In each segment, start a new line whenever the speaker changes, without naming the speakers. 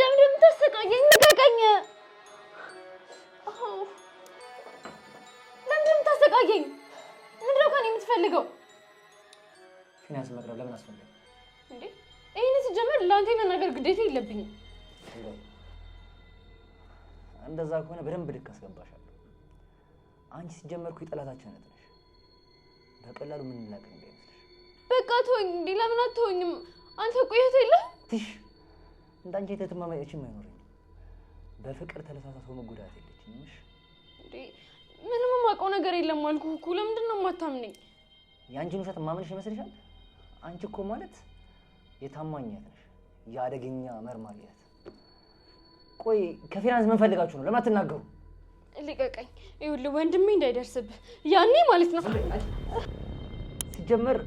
ለምን ተሰቃየኝ? ንገቀኝ። ለምን ተሰቃየኝ? ምንድን ነው ከኔ የምትፈልገው?
ፊናንስ መቅረብ ለምን አስፈለገ
እንዴ? ይሄን ሲጀመር ለአንተ መናገር ግዴታ የለብኝም።
እንደዛ ከሆነ በደንብ ልክ አስገባሻለሁ። አንቺ ሲጀመርኩ የጠላታችን ነሽ። በቀላሉ ምን እናቀም እንዳይመስልሽ።
በቃ ተወኝ። እንዴ ለምን አትተወኝም? አንተ ቆየት የለህ
ትሽ እንዳንቺ የተተማመነችም አይኖርም። በፍቅር ተለሳሳሰው መጎዳት የለችም። እሺ
እንዴ ምንም የማውቀው ነገር የለም አልኩህ እኮ። ለምንድን ነው የማታምነኝ?
ያንቺን ውሸት ማመንሽ ይመስልሻል? አንቺ እኮ ማለት የታማኝነት ነሽ፣ የአደገኛ መርማሪነት። ቆይ ከፊናንስ ምን ፈልጋችሁ ነው? ለምን አትናገሩ?
ልቀቀኝ። ይኸውልህ ወንድሜ እንዳይደርስብህ ያኔ ማለት ነው።
ሲጀመር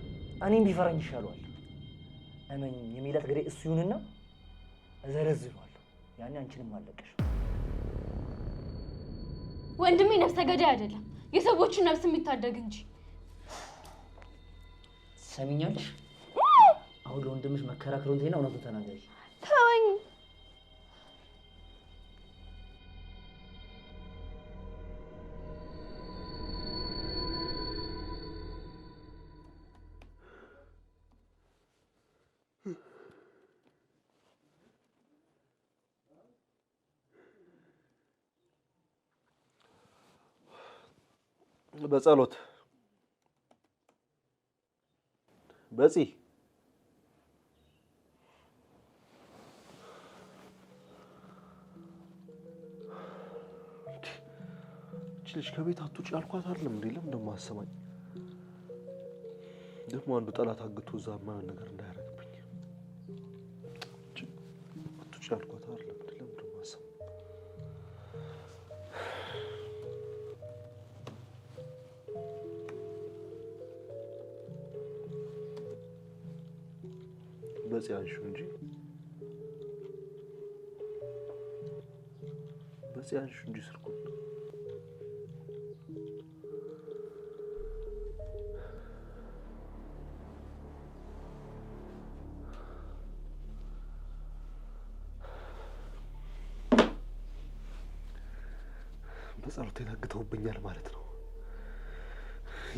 እኔም ቢፈራኝ ይሻለዋል። እመኝ የሚላት ገሬ እሱ ይሁንና እዘረዝሯለሁ። ያኔ አንቺንም አለቀሽ።
ወንድሜ ነፍሰ ገዳይ አይደለም፣ የሰዎችን ነፍስ የሚታደግ እንጂ።
ሰሚኛለሽ? አሁን ለወንድምሽ መከራከሩን ተይና እውነቱን ተናገሪ።
ተወኝ።
በጸሎት በፂ ልጅ ከቤት አትውጪ አልኳት አይደለም እንዴ? ለምን ደሞ አሰማኝ? ደግሞ አንዱ ጠላት አግቶ እዛ ማን ነገር እንዳያረግብኝ አትውጪ አልኳት አይደለም እንዴ? ለምን ደሞ አሰማኝ? በፂ አንሺው እንጂ በፂ አንሺው እንጂ ስልኩን በጸሎት ተናግተውብኛል ማለት ነው።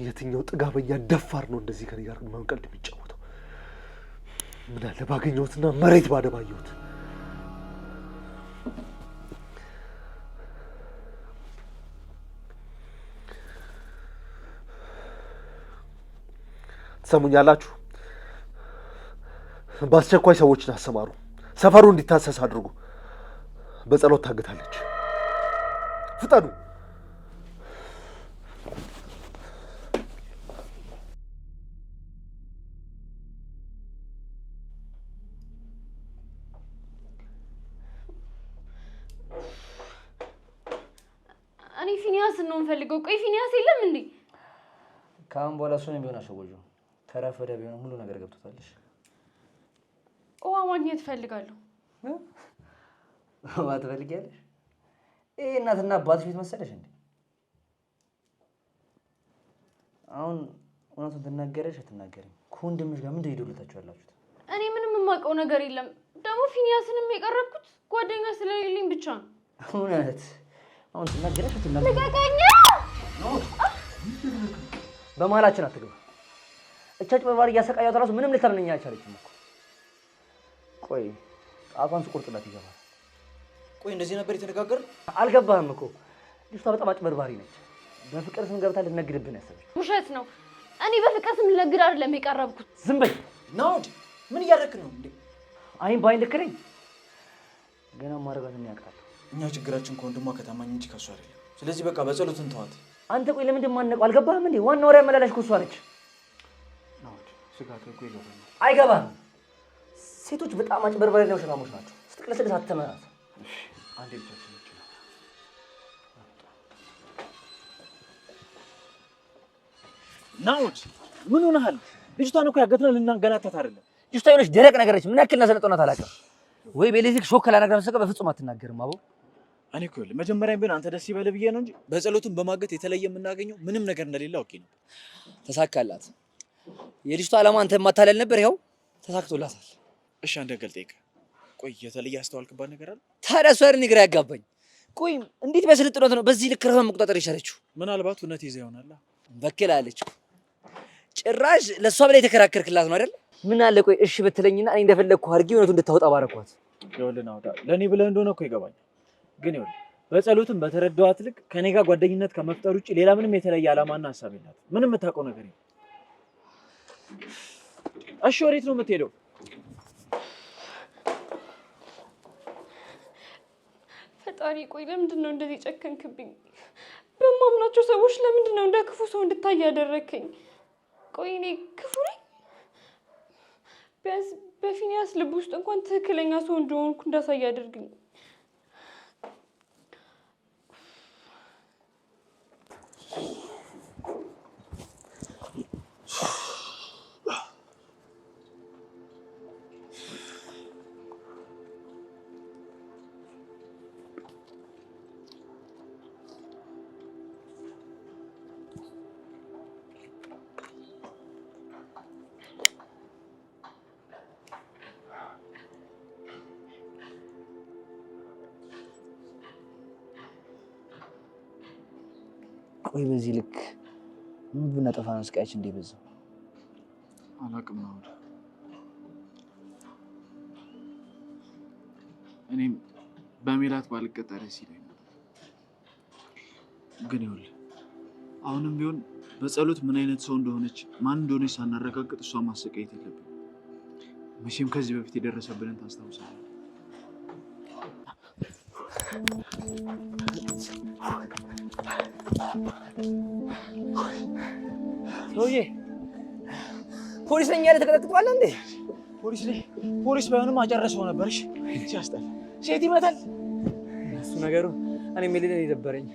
የትኛው ጥጋበኛ ደፋር ነው እንደዚህ ከኔ ጋር ማንቀልድ የሚጫወተው? ምን አለ ባገኘሁትና መሬት ባደባየሁት። ትሰሙኛላችሁ? በአስቸኳይ ሰዎችን አሰማሩ። ሰፈሩ እንዲታሰስ አድርጉ። በጸሎት ታግታለች። ፍጠኑ።
እኔ ፊኒያስ ነው የምፈልገው። ቆይ ፊኒያስ የለም እንዴ?
ካሁን በኋላ እሱን ቢሆን አሸወጁ። ተረፈደ ቢሆን ሁሉ ነገር ገብቶታልሽ።
ውሃ ማግኘት እፈልጋለሁ።
ውሃ ትፈልጊያለሽ? ይሄ እናትና አባትሽ ቤት መሰለሽ እንዴ? አሁን እውነቱን ትናገረሽ አትናገሪም? ከወንድምሽ ጋር ምንድን ሄዶልታችሁ ያላችሁት?
እኔ ምንም የማውቀው ነገር የለም። ደግሞ ፊኒያስንም የቀረብኩት ጓደኛ ስለሌለኝ ብቻ ነው።
እውነት? አሁን ትናገረሽ አትናገሪም?
ልቀቀኝ!
በመሀላችን አትግባ። እቻጭ በርባሪ እያሰቃያት እራሱ ምንም ልታምነኝ አልቻለችም እኮ። ቆይ ጣቷን ስቆርጥላት ይገባል።
ቆይ እንደዚህ ነበር የተነጋገርን?
አልገባህም እኮ። ልጅቷ በጣም አጭበርባሪ ነች። በፍቅር ስም ገብታ ልትነግድብን ያሰበች።
ውሸት ነው። እኔ በፍቅር ስም ልነግድ አይደለም የቀረብኩት።
ዝም በይ
ናውድ። ምን እያደረክ ነው እንዴ?
አይን በአይን ልክ ነኝ። ገና ማረጋትን ያውቃል።
እኛ ችግራችን ከወንድሟ ከታማኝ እንጂ ከሷ አይደለም። ስለዚህ በቃ በጸሎት እንተዋት።
አንተ ቆይ ለምንድን ማነቀው? አልገባህም እንዴ? ዋና ወሬ አመላላሽ እኮ እሷ ነች።
ናውድ ስጋት እኮ ይገባል።
አይገባህም? ሴቶች በጣም አጭበርባሪ ነው፣ ሸካሞች ናቸው። ስትቅለስልስ አትመናት።
እሺ አንዴ ብቻችን ይችላል።
ናውድ ምን ሆነሃል? ልጅቷን እኮ ያገትነው ልናገናታት አይደለም።
ልጅቷ የሆነች ደረቅ ነገር ነች። ምን ያክል እናሰለጠናት አላውቅም። ወይ በኤሌክትሪክ ሾክ ካላናግራ መስቀር በፍጹም አትናገርም። አቦ
እኔ እኮ መጀመሪያም ቢሆን አንተ ደስ ይበል ብዬ ነው እንጂ በጸሎቱን በማገት የተለየ የምናገኘው ምንም ነገር እንደሌለ አውቄ ነው።
ተሳካላት። የልጅቷ ዓላማ አንተ ማታለል ነበር። ይኸው
ተሳክቶላታል።
እሺ አንድ ነገር ልጠይቅህ። ቆይ የተለየ ያስተዋልክባት ነገር አለ?
ታዲያ እሷ አይደል ግራ ያጋባኝ። ቆይ እንዴት በስልጥኖት ነው በዚህ ልክ ራሷን መቆጣጠር የቻለችው?
ምናልባት እውነት ይዘህ ይሆናል።
በክል አለች። ጭራሽ ለእሷ ብላ የተከራከርክላት ነው አይደል? ምን አለ ቆይ እሺ ብትለኝና እኔ እንደፈለግኩ አድርጌ እውነቱን እንድታወጣ ባረኳት።
ይኸውልህ ናውዳ፣ ለእኔ ብለህ እንደሆነ እኮ ይገባኛል። ግን ይኸውልህ በጸሎትም በተረዳኋት ልክ ከኔ ጋር ጓደኝነት ከመፍጠር ውጭ ሌላ ምንም የተለየ ዓላማና ሀሳብ የላትም። ምንም የምታውቀው ነገር የለም። እሺ ወዴት ነው የምትሄደው?
ፈጣሪ ቆይ ለምንድን ነው እንደዚህ ጨከንክብኝ? በማምናቸው ሰዎች ለምንድን ነው እንደ ክፉ ሰው እንድታይ ያደረከኝ? ቆይ እኔ ክፉ ነኝ? ቢያንስ በፊኒያስ ልብ ውስጥ እንኳን ትክክለኛ ሰው እንደሆንኩ እንዳሳይ አድርግኝ።
ቆይ በዚህ ልክ ምን ብናጠፋ ነው ስቃያችን እንደ በዛው?
አላውቅም ነው። እኔም በሜላት ባልቀጠር ሲለኝ ግን ይኸውልህ አሁንም ቢሆን በጸሎት ምን አይነት ሰው እንደሆነች ማን እንደሆነች ሳናረጋግጥ እሷ ማሰቃየት የለብንም። መቼም ከዚህ በፊት የደረሰብንን ታስታውሳለህ።
ሰውዬ ፖሊስ ነኝ ያለ ተቀጥቅጧል እንዴ?
ፖሊስ ባይሆንም አጨረሰው ነበር። እሺ ሲያስጠላ ሴት ይመታል
እሱ ነገሩ። እኔ ምን ይደበረኝ።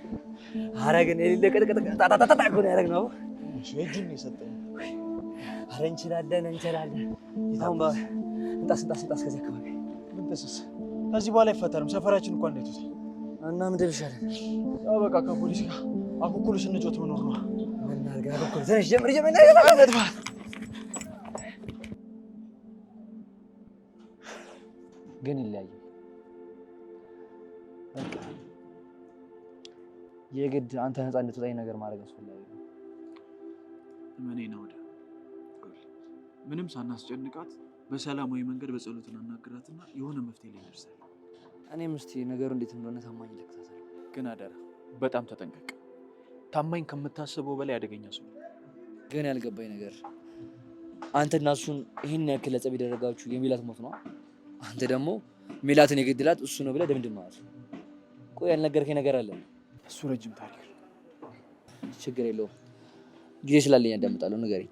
ኧረ ግን የሌለ ቅጥቅጥ ጣጣጣጣ እኮ ነው ያደረግነው።
እሺ እጁን ነው የሰጠኝ።
ኧረ እንችላለን። ይታውን እንጣስ ከዚህ አካባቢ
ምንተስስ ከዚህ በኋላ አይፈጠርም። ሰፈራችን እንኳን እንዴት ነው
እና ምን ደብሻለን?
ያው በቃ ከፖሊስ ጋር አኩኩሉ ስንጮት መኖር ነው።
ምን አድርጋ አኩኩሉ ትንሽ ጀምር እና ግን ይለያያል። በቃ የግድ አንተ ነፃ እንድትወጣኝ ነገር ማድረግ አስፈላጊ ነው።
እኔ ነው ወደ ምንም ሳናስጨንቃት በሰላማዊ መንገድ በጸሎት እናናግራትና የሆነ መፍትሄ ላይ ደርሳለን።
እኔም እስቲ ነገሩ እንዴት እንደሆነ ታማኝ ልከታተል።
ግን አደራ በጣም ተጠንቀቅ። ታማኝ ከምታስበው በላይ አደገኛ ሰው።
ግን ያልገባኝ ነገር አንተና እሱን ይሄን ያክል ለጸብ የደረጋችሁ የሜላት ሞት ነው። አንተ ደግሞ ሜላትን የገድላት እሱ ነው ብለህ ድምድም ማለት ነው። ቆይ ያልነገርከኝ ነገር አለ?
እሱ ረጅም ታሪክ ነው።
ችግር የለውም ጊዜ ስላለኝ አዳምጣለሁ። ንገረኝ።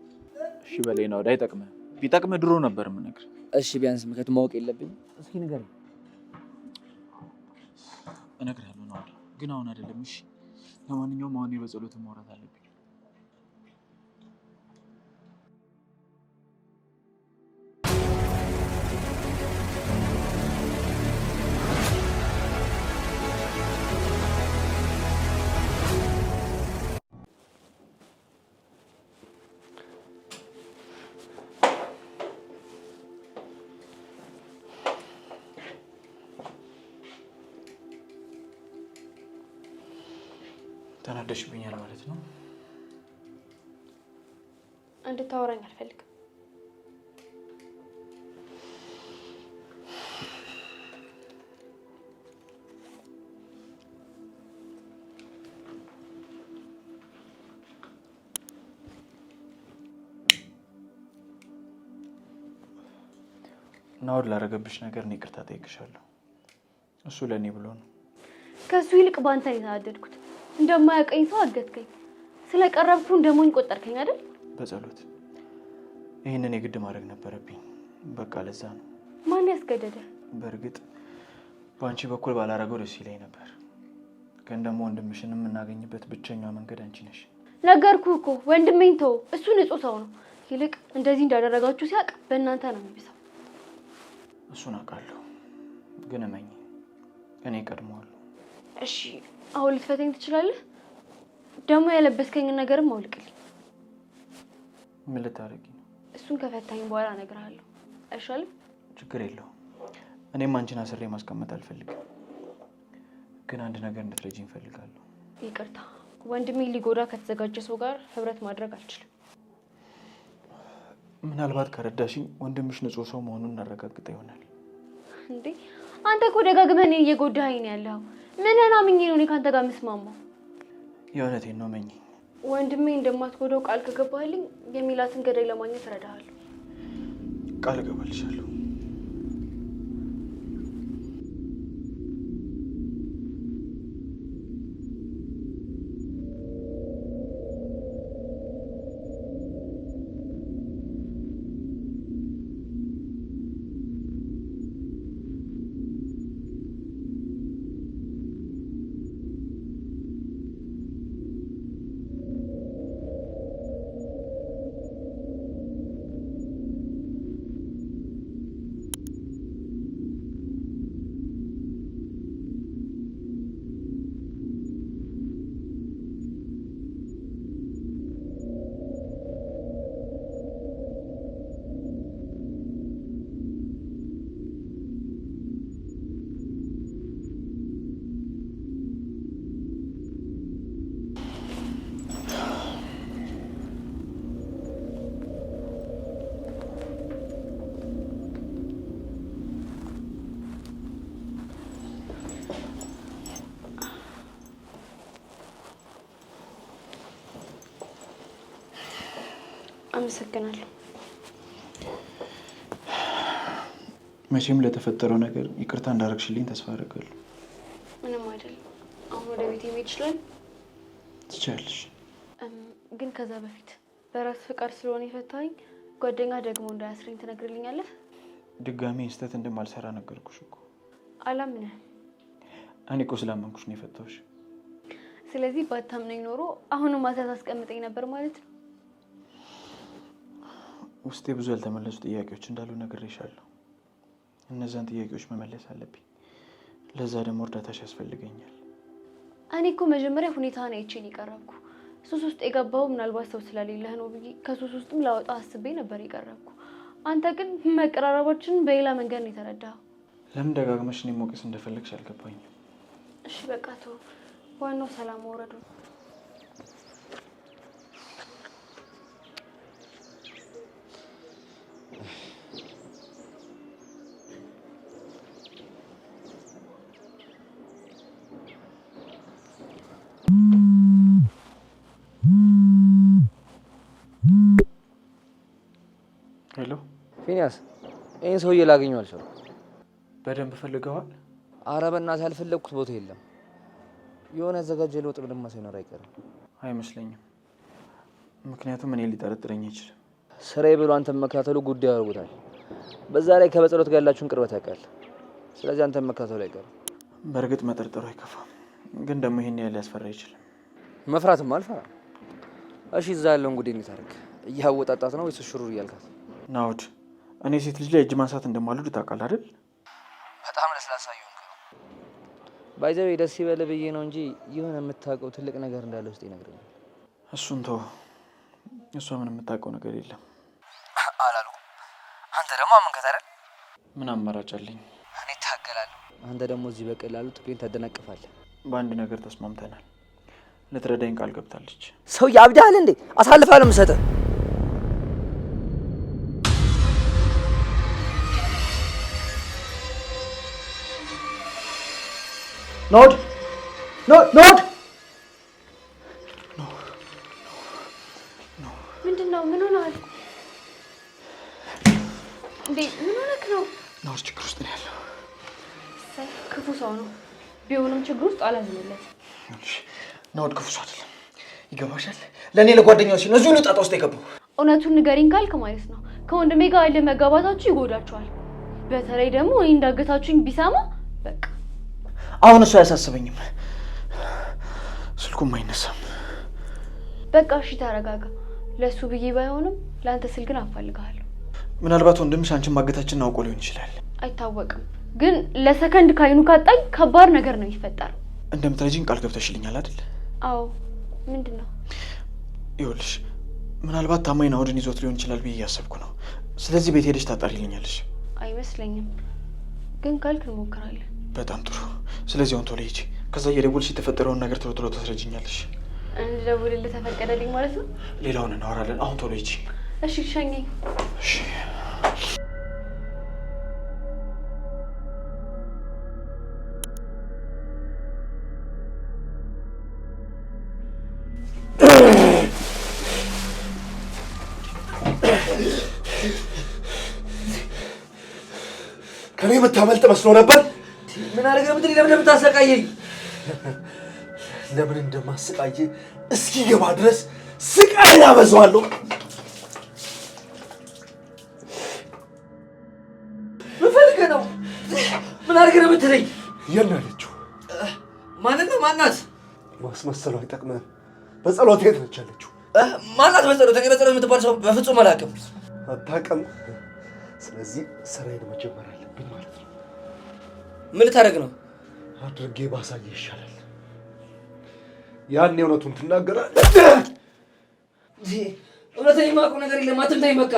እሺ በላይ ነው አይጠቅምህ። ቢጠቅምህ ድሮ ነበር የምነግርህ።
እሺ ቢያንስ ምክንያቱም ማወቅ የለብኝም። እስኪ ንገረኝ።
እነግርሃለሁ ነው ግን አሁን አይደለም። እሺ ለማንኛውም አሁን በጸሎት ማውራት አለብኝ። ተናደሽብኛል ማለት ነው?
እንድታወራኝ አልፈልግም።
ናውድ ላደረገብሽ ነገር እኔ ይቅርታ ጠይቅሻለሁ። እሱ ለእኔ ብሎ ነው።
ከሱ ይልቅ በአንተ ነው የተናደድኩት። እንደማያውቀኝ ሰው አገትከኝ። ስለቀረብኩ እንደሞኝ ቆጠርከኝ አይደል?
በጸሎት ይህንን የግድ ማድረግ ነበረብኝ። በቃ ለዛ ነው።
ማን ያስገደደ?
በእርግጥ በአንቺ በኩል ባላረገው ደስ ይለኝ ነበር፣ ግን ደግሞ ወንድምሽን የምናገኝበት ብቸኛው መንገድ አንቺ ነሽ።
ነገርኩህ እኮ ወንድሜን ተው። እሱ ንጹህ ሰው ነው። ይልቅ እንደዚህ እንዳደረጋችሁ ሲያውቅ በእናንተ ነው የሚብሰው።
እሱን አውቃለሁ፣ ግን እመኝ እኔ እቀድመዋለሁ።
እሺ አሁን ልትፈተኝ ትችላለህ? ደግሞ ያለበስከኝን ነገርም አውልቅልኝ።
ምን ልታደርጊ ነው?
እሱን ከፈታኝ በኋላ እነግርሃለሁ። አይሻልም?
ችግር የለውም። እኔም አንቺን አስሬ ማስቀመጥ አልፈልግም፣ ግን አንድ ነገር እንድትረጂኝ እፈልጋለሁ።
ይቅርታ፣ ወንድሜ ሊጎዳ ከተዘጋጀ ሰው ጋር ህብረት ማድረግ አልችልም።
ምናልባት ከረዳሽኝ ወንድምሽ ንጹህ ሰው መሆኑን እናረጋግጥ ይሆናል።
እንዴ አንተ እኮ ደጋግመህ እኔን እየጎዳኸኝ ነው ያለኸው። ምንህን አምኜ ነው እኔ ከአንተ ጋር የምስማማው?
የእውነቴን ነው። መኝ
ወንድሜ እንደማትጎዳው ቃል ከገባህልኝ የሚላትን ገዳይ ለማግኘት እረዳሃለሁ።
ቃል እገባልሻለሁ።
አመሰግናለሁ።
መቼም ለተፈጠረው ነገር ይቅርታ እንዳደረግሽልኝ ተስፋ አደርጋለሁ።
ምንም አይደለም። አሁን ወደ ቤት መሄድ ይችላል?
ትችያለሽ።
ግን ከዛ በፊት በራስ ፍቃድ ስለሆነ የፈታኝ ጓደኛ ደግሞ እንዳያስረኝ ትነግርልኛለህ?
ድጋሜ ስህተት እንደማልሰራ ነገርኩሽ እኮ።
አላምንህም።
እኔ እኮ ስላመንኩሽ ነው የፈታሁሽ።
ስለዚህ ባታምነኝ ኖሮ አሁንም ማሳት አስቀምጠኝ ነበር ማለት ነው።
ውስጤ ብዙ ያልተመለሱ ጥያቄዎች እንዳሉ ነግሬሻለሁ። እነዛን ጥያቄዎች መመለስ አለብኝ። ለዛ ደግሞ እርዳታሽ ያስፈልገኛል።
እኔ እኮ መጀመሪያ ሁኔታህን አይቼ ነው የቀረብኩ። ሱስ ውስጥ የገባው ምናልባት ሰው ስለሌለህ ነው ብዬ ከሱስ ውስጥም ላወጣ አስቤ ነበር የቀረብኩ። አንተ ግን መቀራረባችንን በሌላ መንገድ ነው የተረዳኸው።
ለምን ደጋግመሽ እኔን መውቀስ እንደፈለግሽ አልገባኝም።
እሺ በቃ ተው። ዋናው ሰላም መውረዱ ነው። ሄሎ
ፊኒያስ፣ ይህን ሰውዬ ላገኘው አልቻልኩም።
በደንብ ፈልገዋል?
ኧረ በእናትህ ያልፈለግኩት ቦታ የለም። የሆነ ያዘጋጀ ለውጥ ብለማ ሳይኖር አይቀርም።
አይመስለኝም። ምክንያቱም እኔ ሊጠረጥረኝ አይችልም።
ስራዬ ብሎ አንተን መከታተሉ ጉዳዩ አድርጎታል። በዛ ላይ ከበጸሎት ጋር ያላችሁን ቅርበት ያውቃል። ስለዚህ አንተን መከታተሉ አይቀርም።
በእርግጥ መጠርጠሩ አይከፋም፣ ግን ደግሞ ይሄን ያህል ሊያስፈራ አይችልም።
መፍራትም አልፈራም። እሺ እዛ ያለውን ጉዴ እንዴት አደረግ? እያወጣጣት ነው ወይስ ሽሩር እያልካት?
ናውድ፣ እኔ ሴት ልጅ ላይ እጅ ማንሳት እንደማልወድ ታውቃለህ አይደል?
በጣም ለስላሳ ይሆንክ ነው። ባይዘው ደስ ይበል ብዬ ነው እንጂ የሆነ የምታውቀው ትልቅ ነገር እንዳለ ውስጥ ይነግረኛል።
እሱን ተው። እሷ ምን የምታውቀው ነገር የለም
አላልኩም። አንተ ደግሞ አመንከት አይደል?
ምን አማራጭ አለኝ?
እኔ ታገላለሁ። አንተ ደግሞ እዚህ በቀላሉ ትግሬን ታደናቅፋለህ።
በአንድ ነገር ተስማምተናል። ልትረዳኝ ቃል ገብታለች።
ሰው ያብዳል እንዴ? አሳልፋለሁ የምሰጥህ።
ናውድ ናውድ!
ምንድን ነው? ምን ሆነሃል እንዴ? ምን ሆነክ ነው?
ናውድ ችግር ውስጥ ነው ያለው።
ክፉ ሰው ነው። ቢሆንም ችግር ውስጥ አላዝንለት።
ናውድ ክፉ ሰው አይደለም። ይገባሻል? ለእኔ ለጓደኛው ሲል እዚሁ ጣጣ ውስጥ የገባው።
እውነቱን ንገሪኝ ካልክ ማለት ነው ከወንድሜ ጋር ያለ መጋባታችሁ ይጎዳችኋል። በተለይ ደግሞ እኔ እንዳገታችሁኝ ቢሰማ በቃ።
አሁን እሱ አያሳስበኝም። ስልኩም አይነሳም።
በቃ እሺ ተረጋጋ። ለሱ ብዬ ባይሆንም ለአንተ ስል ግን አፋልግሃለሁ።
ምናልባት ወንድምሽ አንቺን ማገታችንን አውቆ ሊሆን ይችላል።
አይታወቅም፣ ግን ለሰከንድ ካይኑ ካጣኝ ከባድ ነገር ነው የሚፈጠረው።
እንደምትረጂኝ ቃል ገብተሽልኛል አይደል?
አዎ። ምንድን ነው?
ይኸውልሽ ምናልባት ታማኝ ናውድን ይዞት ሊሆን ይችላል ብዬ እያሰብኩ ነው። ስለዚህ ቤት ሄደሽ ታጣሪልኛለሽ?
አይመስለኝም፣ ግን ካልክ እንሞክራለን።
በጣም ጥሩ። ስለዚህ አሁን ቶሎ ሂጂ። ከዛ እየደወልሽ የተፈጠረውን ነገር ቶሎ ቶሎ ታስረጅኛለሽ።
እንድደውልልህ ተፈቀደልኝ ማለት ነው?
ሌላውን እናወራለን። አሁን ቶሎ ሂጂ።
እሺ፣ ሸኘኝ።
እሺ።
ከኔ የምታመልጥ መስሎ ነበር።
ምን አደረገ ብትል ለምን እንደምታሰቃየኝ?
ለምን እንደማሰቃየ እስኪገባ ድረስ ስቃይ ያበዛዋለሁ።
ምን ፈልገህ ነው? ምን አደረገ ነው ብትለኝ?
የት ነው ያለችው?
ማንን ነው? ማናት?
ማስመሰሉ አይጠቅምህም። በጸሎት የት ነች ያለችው?
ማናት በጸሎት? እኔ በጸሎት የምትባል ሰው በፍጹም አላውቅም።
አታውቅም? ስለዚህ ስራዬን መጀመር አለብኝ ማለት ነው።
ምን ልታደርግ ነው?
አድርጌ ባሳየህ ይሻላል። ያኔ እውነቱን ትናገራለህ።
እውነተኛ የማውቀው ነገር የለም። አትምታኝ በቃ።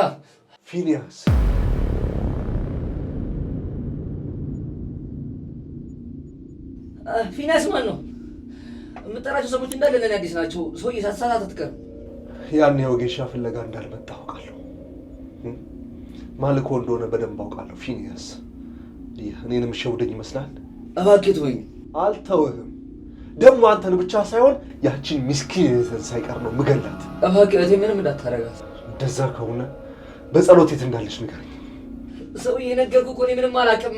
ፊኒያስ
ፊኒያስ ማን ነው? የምጠራቸው ሰዎች እንዳለ ለእኔ አዲስ ናቸው። ሰውዬ ሳትሳሳት አትቀርም።
ያኔ ወጌሻ ፍለጋ እንዳልመጣ አውቃለሁ። ማልኮ እንደሆነ በደንብ አውቃለሁ። ፊኒያስ እኔንም ሸውደኝ ይመስላል።
እባክህ ተወኝ።
አልተውህም። ደግሞ አንተን ብቻ ሳይሆን ያችን ምስኪን ሳይቀር ነው ምገላት።
እባክህ እህቴ ምንም እንዳታረጋት።
እንደዛ ከሆነ በጸሎት የት እንዳለች ንገረኝ።
ሰውዬ ነገርኩህ እኮ እኔ ምንም አላውቅም።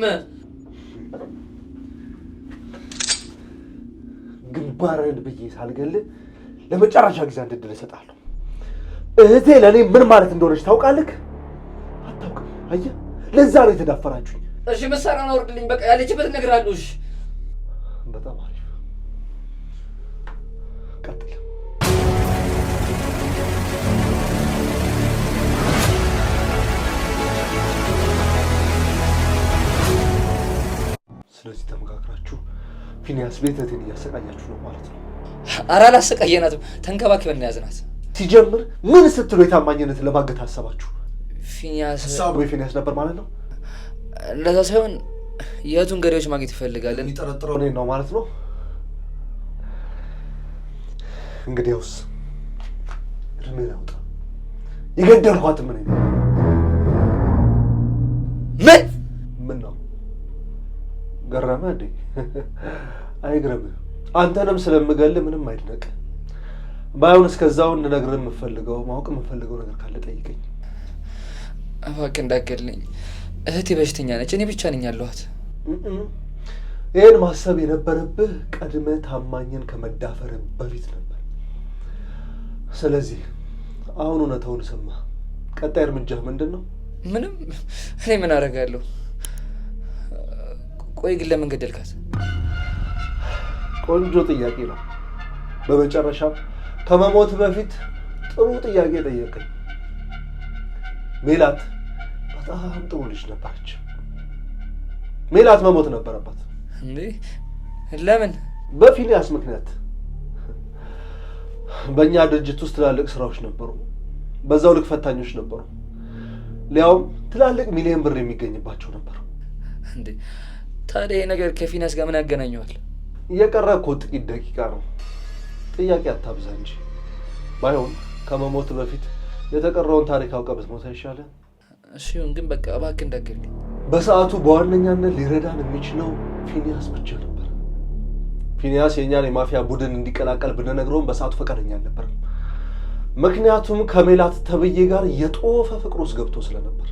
ግንባርህን ብዬ ሳልገልህ ለመጨረሻ ጊዜ አንድ ዕድል እሰጥሃለሁ። እህቴ ለእኔ ምን ማለት እንደሆነች ታውቃለህ? አታውቅም። አየህ፣ ለዛ ነው የተዳፈራችሁኝ።
እሺ መሳሪያውን አውርድልኝ። በቃ ያለችበት እነግርሃለሁ። እሺ
በጣም አሪፍ። ቀጥል። ስለዚህ ተመካክራችሁ ፊኒያስ ቤት እህቴን እያሰቃያችሁ ነው ማለት ነው?
ኧረ አላሰቃየናትም። ተንከባክበን ነው ያዝናት።
ሲጀምር ምን ስትሉ የታማኝነትን ለማገት አሰባችሁ?
ፊኒያስ
ሀሳቡ የፊኒያስ ነበር ማለት ነው?
እንደዛ ሳይሆን የቱን ገሬዎች ማግኘት ይፈልጋል?
የሚጠረጥረው እኔን ነው ማለት ነው? እንግዲያውስ እድሜን አውጣ። የገደልኳትም እኔ ነኝ። ምን ነው ገረመህ እንዴ? አይግረምህ። አንተንም ስለምገልህ ምንም አይድነቅ። ባይሆን እስከዛው እንነግርህ የምፈልገው ማወቅ የምፈልገው ነገር ካለ ጠይቀኝ።
እባክህ እንዳትገድለኝ። እህቴ በሽተኛ ነች። እኔ ብቻ ነኝ ያለኋት።
ይህን ማሰብ የነበረብህ ቀድመህ ታማኝን ከመዳፈርህ በፊት ነበር። ስለዚህ አሁን እውነታውን ሰማ። ቀጣይ እርምጃህ ምንድን ነው?
ምንም። እኔ ምን አደርጋለሁ? ቆይ ግን ለምን ገደልካት?
ቆንጆ ጥያቄ ነው። በመጨረሻም ከመሞት በፊት ጥሩ ጥያቄ ጠየቀኝ። ሜላት በጣም ጥሩ ልጅ ነበረች። ሜላት መሞት ነበረባት።
እንዴ? ለምን?
በፊኒያስ ምክንያት። በእኛ ድርጅት ውስጥ ትላልቅ ስራዎች ነበሩ፣ በዛው ልክ ፈታኞች ነበሩ። ሊያውም ትላልቅ ሚሊዮን ብር የሚገኝባቸው ነበሩ።
እንዴ? ታዲያ ይሄ ነገር ከፊኒያስ ጋር ምን ያገናኘዋል?
እየቀረ እኮ ጥቂት ደቂቃ ነው። ጥያቄ አታብዛ እንጂ። ባይሆን ከመሞት በፊት የተቀረውን ታሪክ አውቀህ ብትሞት አይሻልም?
እሺ ግን በቃ እባክህ እንዳትገድለኝ።
በሰዓቱ በዋነኛነት ሊረዳን የሚችለው ፊኒያስ ብቻ ነበር። ፊኒያስ የእኛን የማፊያ ቡድን እንዲቀላቀል ብንነግረውም በሰዓቱ ፈቃደኛ አልነበረም። ምክንያቱም ከሜላት ተብዬ ጋር የጦፈ ፍቅር ውስጥ ገብቶ ስለነበር።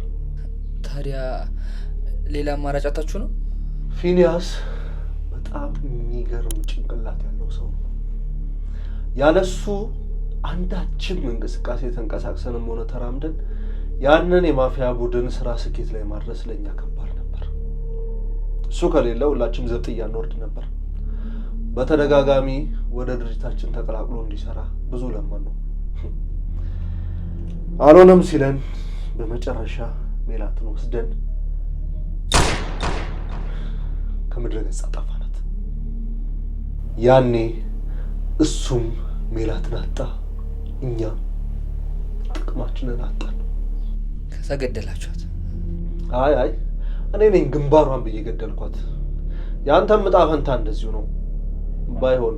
ታዲያ ሌላ አማራጭ አጣችሁ ነው?
ፊኒያስ በጣም የሚገርም ጭንቅላት ያለው ሰው ነው። ያለሱ አንዳችም እንቅስቃሴ ተንቀሳቅሰንም ሆነ ተራምደን ያንን የማፊያ ቡድን ስራ ስኬት ላይ ማድረስ ለኛ ከባድ ነበር። እሱ ከሌለ ሁላችንም ዘብጥያ እንወርድ ነበር። በተደጋጋሚ ወደ ድርጅታችን ተቀላቅሎ እንዲሰራ ብዙ ለመን ነው። አልሆነም ሲለን በመጨረሻ ሜላትን ወስደን ከምድረ ገጽ አጠፋናት። ያኔ እሱም ሜላትን አጣ፣ እኛም ጥቅማችንን አጣን።
ከዛ ገደላችኋት?
አይ እኔ ነኝ ግንባሯን ብዬ ገደልኳት። ያንተም ዕጣ ፈንታ እንደዚሁ ነው። ባይሆን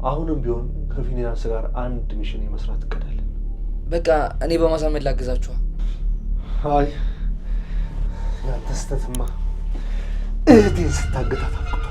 አሁንም ቢሆን ከፊኒያንስ ጋር አንድ ሚሽን የመስራት እቅዳለን።
በቃ እኔ በማሳመን ላግዛችኋ።
አይ ያንተ ስተትማ እህቴን ስታገታት አልኩት።